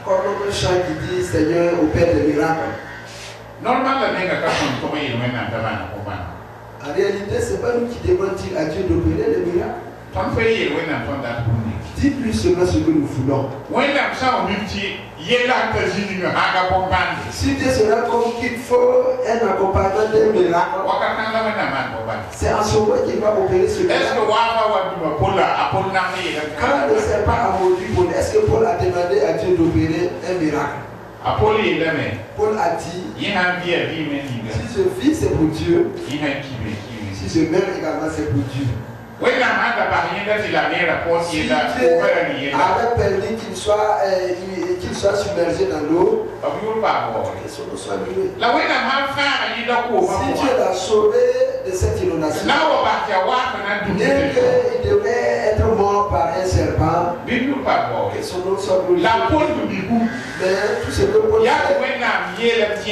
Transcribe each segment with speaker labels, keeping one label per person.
Speaker 1: Comme notre chant qui dit Seigneur opère des miracles. En réalité, ce n'est pas nous qui devons dire à Dieu d'opérer des miracles. Dis plus seulement ce que nous voulons. Si Dieu sera comme qu'il faut un accompagnement d'un miracle, c'est en ce moment qu'il va opérer ce miracle. Quand le serpent a mordu Paul, est-ce que Paul a demandé à Dieu d'opérer un miracle? Paul a dit, si je vis c'est pour Dieu, si je meurs également c'est pour Dieu. Si Dieu avait permis qu'il soit submergé dans l'eau, que son eau soit brûlée. Si Dieu l'a sauvé de cette inondation, bien qu'il devait être mort par un serpent, que son eau soit brûlée. Mais tout ce que Paul fait, et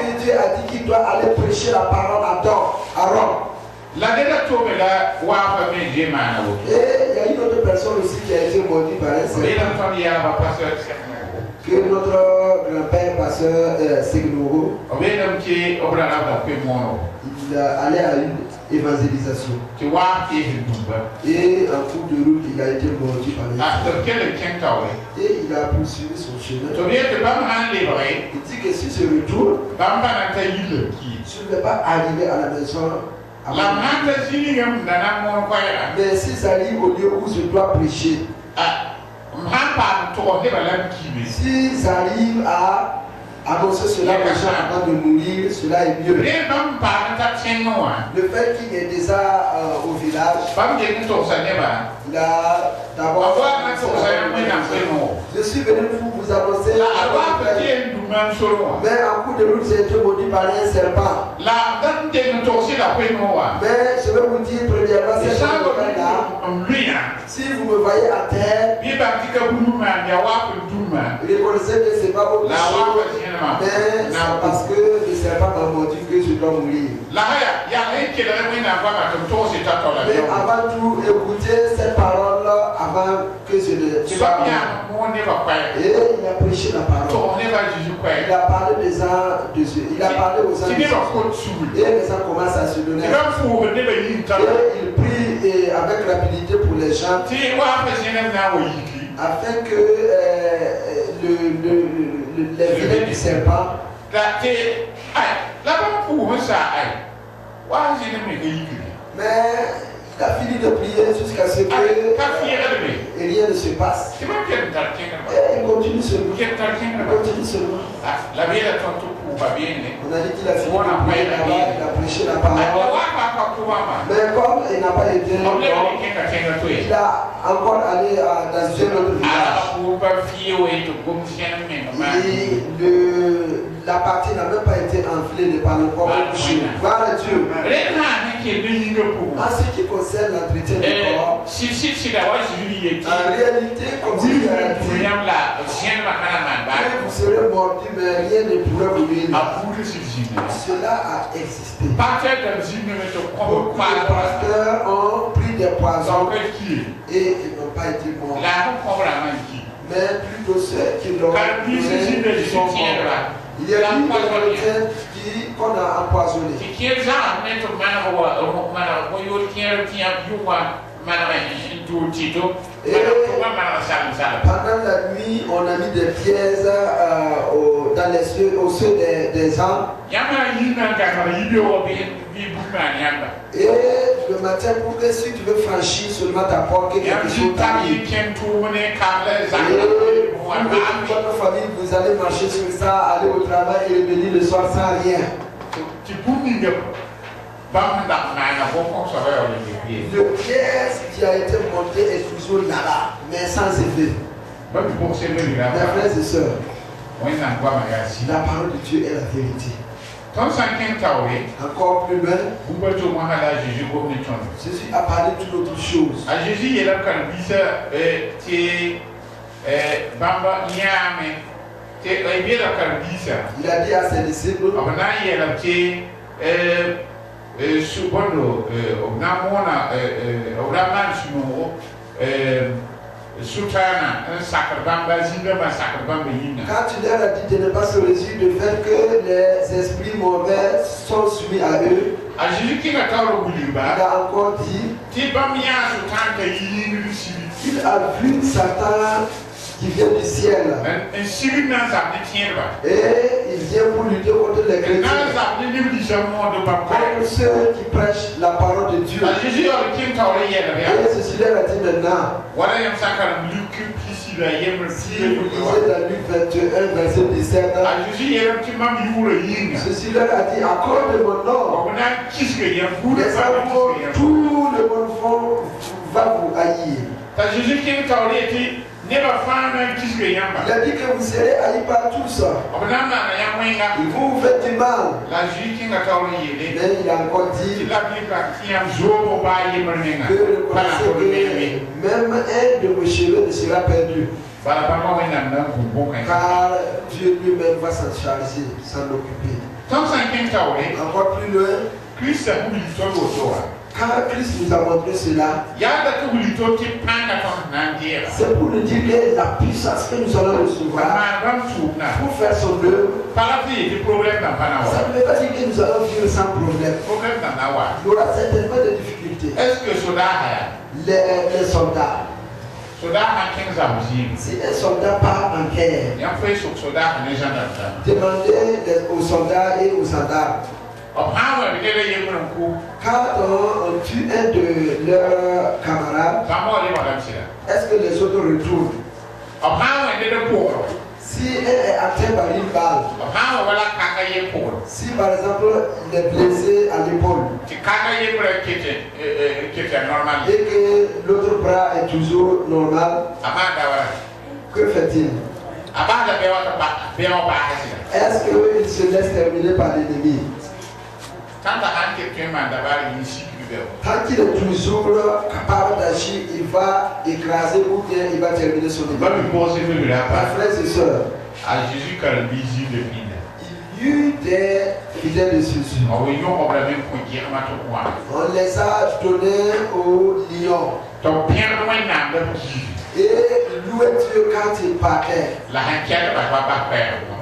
Speaker 1: que Dieu a dit qu'il doit aller prêcher la parole à Rome. Et il y a une autre personne aussi qui a été maudite par un serpent. Que notre grand-père, pasteur Segnoro, il allait à une évangélisation. Et en cours de route, il a été mordu par un serpent. Et il a poursuivi son chemin. Il dit que si je retourne, je ne vais pas arriver à la maison. Mais si j'arrive au lieu où je dois prêcher, si j'arrive à annoncer cela aux gens avant de mourir, cela est mieux. Le fait qu'il est déjà au village, il a d'abord. Je suis venu pour vous annoncer. Mais en cours de route, j'ai été maudit par un serpent. Mais je vais vous dire premièrement, c'est là. Si vous me voyez à terre, reconnaissez que ce n'est pas autre chose. Mais c'est parce que le serpent m'a mordu que je dois mourir. Mais avant tout, écoutez cette parole avant que je ne sois mort. Et il a prêché la parole. Il a parlé des gens de Dieu. Il a parlé aux gens de Dieu. Et les gens commencent à se donner. Et il prie avec rapidité pour les gens. Afin que les vilains du serpent. Mais il a fini de prier jusqu'à ce que rien ne se passe. Et il continue seulement. On a dit qu'il a fini de prier là-bas, il a prêché la parole. Mais comme il n'a pas été long, il a encore allé dans un autre village. La partie n'a même pas été enflée par le corps. Gloire à Dieu. En ce qui concerne l'entretien du corps, en réalité, comme si vous serez mordu, mais rien ne pourrait vous nuire. Cela a existé. Beaucoup de pasteurs ont pris des poisons et ils n'ont pas été morts. Mais plutôt ceux qui l'ont pris sont morts. Il y a une chrétienne qu'on a empoisonné. Et pendant la nuit, on a mis des pièges dans les cieux, aux cieux des gens. Et le matin, pour que si tu veux franchir seulement ta porte, que quelque chose t'arrive. Votre famille, vous allez marcher sur ça, aller au travail et revenir le soir sans rien. Le piège qui a été monté est toujours là, mais sans effet. Mes frères et sœurs, la parole de Dieu est la vérité. Encore plus loin, Jésus a parlé d'une autre chose. Il a dit à ses disciples,
Speaker 2: Subondo, Namona, Ramansuno, Soutana, un sacre-bamba, Zinga, sacre-bamba.
Speaker 1: Quand tu leur as dit de ne pas se réjouir du fait que les esprits mauvais sont soumis à eux, il a encore dit il a vu Satan qui vient du ciel. Et il vient pour lutter contre les chrétiens. Comme ceux qui prêchent la parole de Dieu. Et ceci leur a dit maintenant. Si vous lisez dans Luc 21, verset 17, ceci leur a dit à cause de mon nom, les animaux, tout le monde va vous haïr. Il a dit que vous serez haïs par tous. Ils vont vous faire du mal. Mais il a encore dit que même un de vos cheveux ne sera perdu. Car Dieu lui-même va s'en charger, s'en occuper. Encore plus loin. Quand Christ nous a montré cela, c'est pour nous dire que la puissance que nous allons recevoir pour faire son œuvre, ça ne veut pas dire que nous allons vivre sans problème. Il y aura certainement des difficultés. Les soldats, si un soldat part en guerre, demandez aux soldats et aux gendarmes. Quand on tue un de leurs camarades, est-ce que les autres retournent? Si un est atteint par une balle, si par exemple il est blessé à l'épaule et que l'autre bras est toujours normal, que fait-il? Est-ce qu'il se laisse terminer par l'ennemi? Tant qu'il est toujours capable d'agir, il va écraser ou bien il va terminer son ennemi. Mes frères et sœurs, il y eut des fidèles de Jésus. On les a donnés aux lions. Et louer Dieu quand il partait.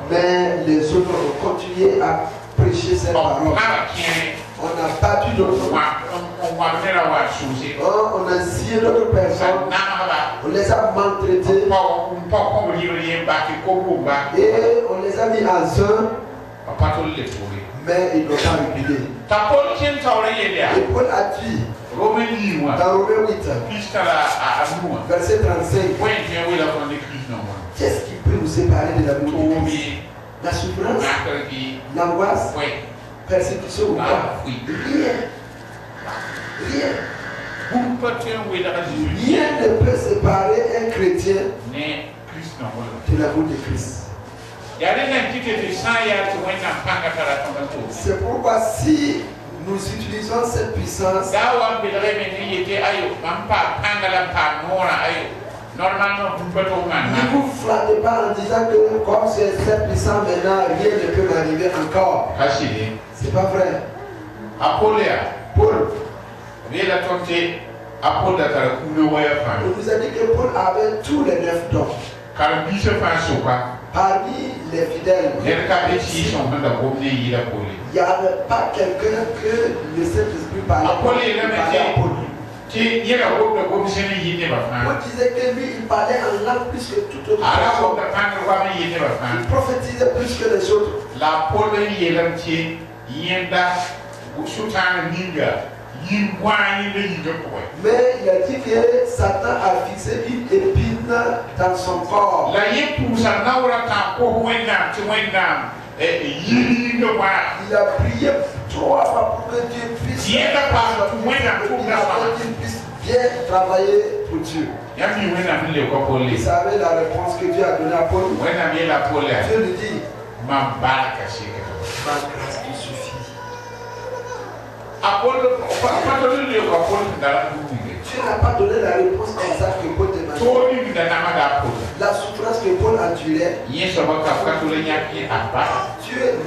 Speaker 1: Mais les autres ont continué à prêcher cette parole. On a battu d'autres. On a scié d'autres personnes. On les a maltraités. Et on les a mis en zone. Mais ils n'ont pas reculé. Et Paul a dit dans Romains 8, verset 35, qu'est-ce qui peut nous séparer de l'amour de Christ? La souffrance, l'angoisse, persécution ou pas? Rien. Rien ne peut séparer un chrétien de l'amour de Christ. C'est pourquoi si nous utilisons cette puissance, ne vous flattez pas en disant que comme c'est cette puissance maintenant, rien ne peut m'arriver encore. C'est pas vrai. Paul. On nous a dit que Paul avait tous les 9 dons. Parmi les fidèles, il n'y avait pas quelqu'un que le Saint-Esprit parlait à Paul. On disait que lui, il parlait en langue plus que toute autre personne. Il prophétisait plus que les autres. Mais il a dit que Satan a fixé une épine dans son corps. Il a prié 3 fois pour que Dieu puisse bien travailler pour Dieu. Vous savez la réponse que Dieu a donnée à Paul? Dieu lui dit, ma grâce te suffit. Dieu n'a pas donné la réponse exacte que Paul demandait. La souffrance que Paul endurait, Dieu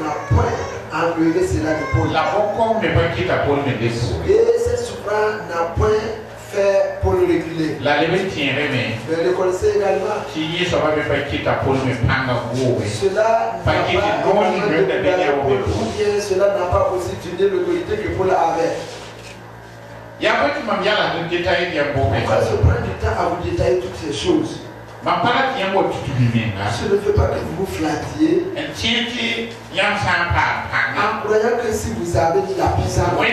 Speaker 1: n'a point enlever cela de Paul.
Speaker 2: La bocon n'est pas quitte à Paul me déçu.
Speaker 1: Et ce souverain n'a point fait Paul reculer.
Speaker 2: La levée tiendrait, mais
Speaker 1: le conseil également.
Speaker 2: si il ne va pas quitte à Paul me prendre gros.
Speaker 1: Cela n'a pas aussi tenu l'autorité que Paul avait.
Speaker 2: Il y a un peu de manière à nous détailler bien beau.
Speaker 1: On va se prendre du temps à vous détailler toutes ces choses.
Speaker 2: Ma parole qui est moi tout
Speaker 1: je ne veux pas que vous vous flattiez. En croyant que si vous avez de la puissance, et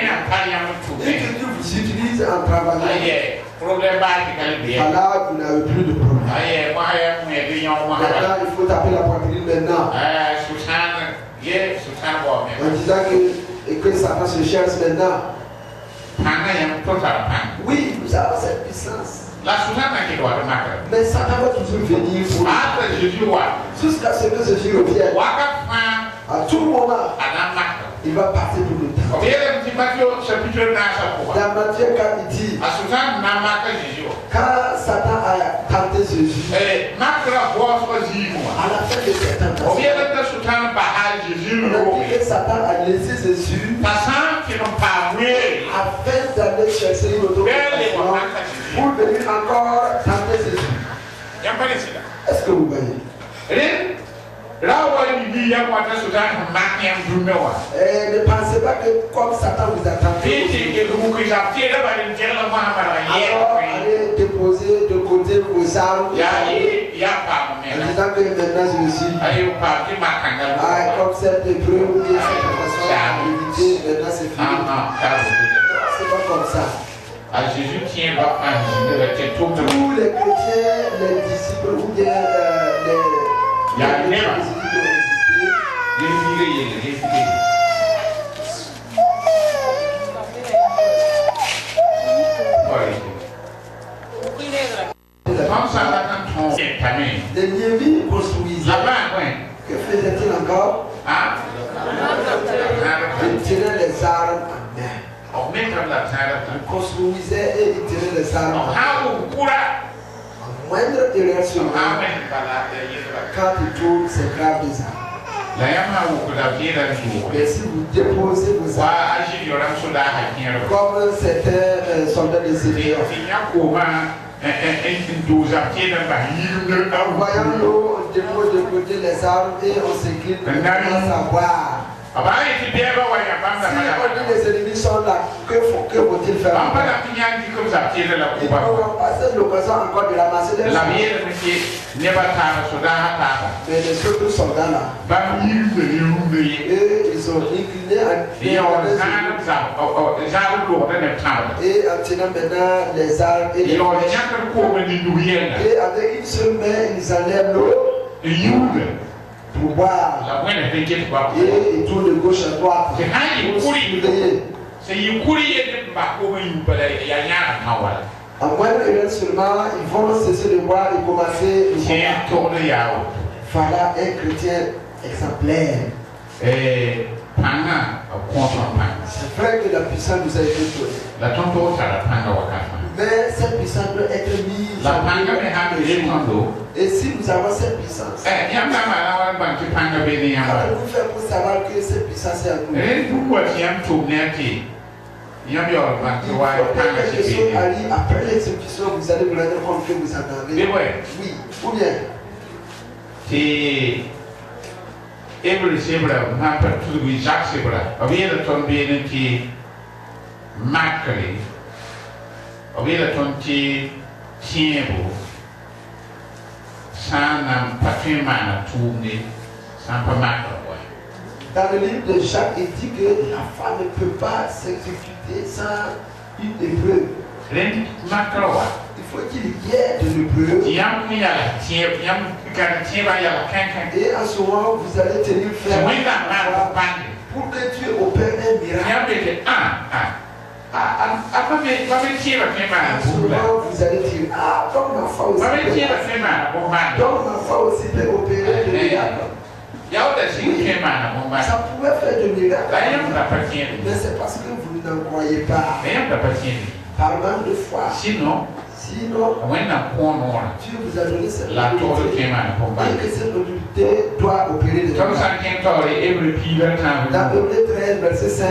Speaker 1: que Dieu vous utilise en travaillant, voilà, vous n'avez plus de problème. Maintenant, il faut taper la poitrine maintenant. En disant que Satan se cherche maintenant. Oui, nous avons cette puissance. Mais Satan va toujours venir pour jusqu'à ce que Jésus revienne. À tout moment, il va passer tout le temps. Dans Matthieu 4, il dit, quand Satan a tenté Jésus, à la fin de cette tentation, on a dit que Satan a laissé Jésus afin d'aller chercher une autre pour venir encore tenter Jésus. Est-ce que vous voyez? Ne pensez pas que comme Satan vous a tenté, alors allez déposer de côté vos armes en disant que maintenant je suis comme cette épreuve ou bien cette façon d'éviter, maintenant c'est fini. C'est pas comme ça.
Speaker 2: Jésus tient votre
Speaker 1: tous les chrétiens, les disciples ou bien les les Lévites construisaient. Que faisait-il encore? Il tirait les armes en main. Il construisait et il tirait les armes en main. Moindre erreur sur quand il tourne, c'est grave des armes. Mais si vous déposez vos armes, comme certains soldats de Seigneur, en voyant l'eau, on dépose de côté les armes et on s'éclipse pour savoir. Si les ennemis sont là, que faut-il faire? Ils vont passer l'occasion encore de ramasser les armes. Mais les autres soldats là, ils ont incliné et en tenant maintenant les armes et les flèches. Et avec une seule main, ils enlèvent l'eau pour boire. Et ils tournent de gauche à droite. En moindre erreur seulement, ils vont cesser de boire et commencer le combat. Voilà un chrétien exemplaire. C'est vrai que la puissance nous a été donnée. Mais cette puissance doit être mise en œuvre. Et si nous avons cette puissance, comment vous faire pour savoir que cette puissance est à nous? Il faut que quelque chose arrive après l'exécution, vous allez vous rendre compte que vous en avez. Oui, ou bien. Dans le livre de Jacques, il dit que la femme ne peut pas s'exécuter sans une épreuve. Il faut qu'il y ait de l'épreuve. Et en ce moment, vous allez tenir ferme pour que Dieu opère un miracle. En ce moment, vous allez dire, donc ma foi aussi peut opérer des miracles. Ça pouvait faire de miracles, mais c'est parce que vous n'en croyez pas. Par manque de foi. Sinon, Dieu vous a donné cette autorité. Et que cette l'iniquité doit opérer de
Speaker 2: Tom Sankin Tori, every Peter Town.
Speaker 1: Dans Hébreux 13, verset 5.